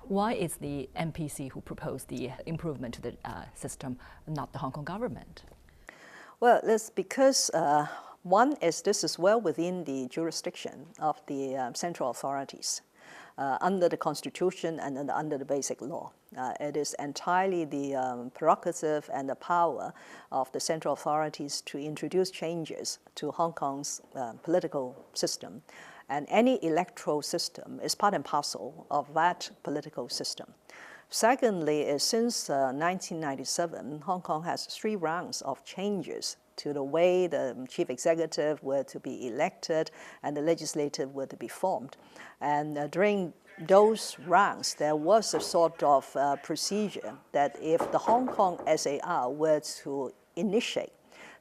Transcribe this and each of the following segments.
Why is the MPC who proposed the improvement to the system, not the Hong Kong government? Well, it's because one is this is well within the jurisdiction of the central authorities under the Constitution and under the Basic Law. It is entirely the prerogative and the power of the central authorities to introduce changes to Hong Kong's political system. And any electoral system is part and parcel of that political system. Secondly, since 1997, Hong Kong has 3 rounds of changes to the way the chief executive were to be elected and the legislative were to be formed. And during those rounds, there was a sort of procedure that if the Hong Kong SAR were to initiate,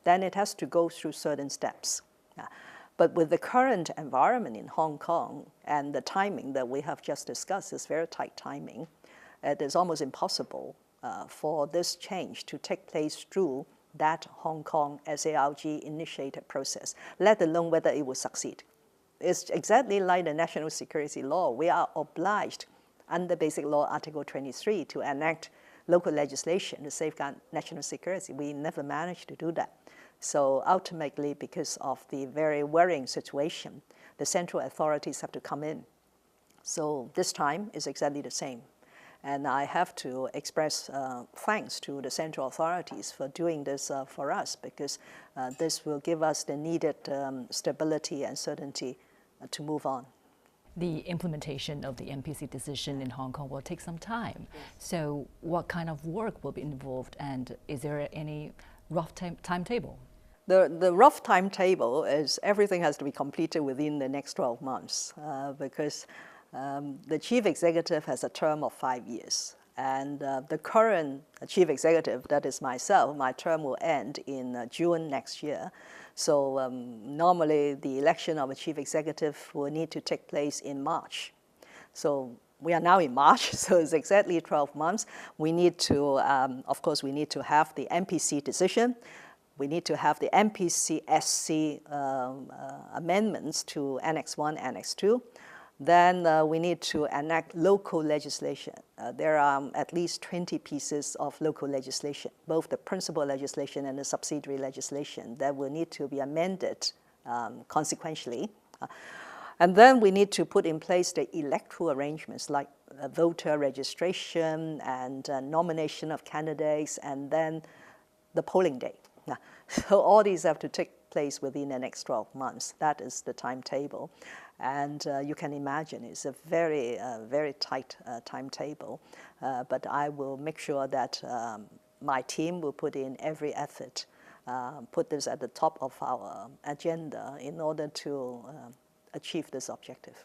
then it has to go through certain steps. But with the current environment in Hong Kong and the timing that we have just discussed is very tight timing, it is almost impossible for this change to take place through that Hong Kong SARG initiated process, let alone whether it will succeed. It's exactly like the national security law. We are obliged under Basic Law Article 23 to enact local legislation to safeguard national security. We never managed to do that. So ultimately, because of the very worrying situation, the central authorities have to come in. So this time is exactly the same. And I have to express thanks to the central authorities for doing this for us, because this will give us the needed stability and certainty to move on. The implementation of the MPC decision in Hong Kong will take some time. Yes. So what kind of work will be involved, and is there any rough timetable? The rough timetable is everything has to be completed within the next 12 months because the chief executive has a term of 5 years. And the current chief executive, that is myself, my term will end in June next year. So normally the election of a chief executive will need to take place in March. So we are now in March, so it's exactly 12 months. We need to, of course, we need to have the MPC decision. We need to have the MPC SC amendments to Annex 1, Annex 2. Then we need to enact local legislation. There are at least 20 pieces of local legislation, both the principal legislation and the subsidiary legislation, that will need to be amended consequentially. And then we need to put in place the electoral arrangements like voter registration and nomination of candidates, and then the polling day. So all these have to take place within the next 12 months. That is the timetable. And you can imagine it's a very, very tight timetable. But I will make sure that my team will put in every effort, put this at the top of our agenda in order to achieve this objective.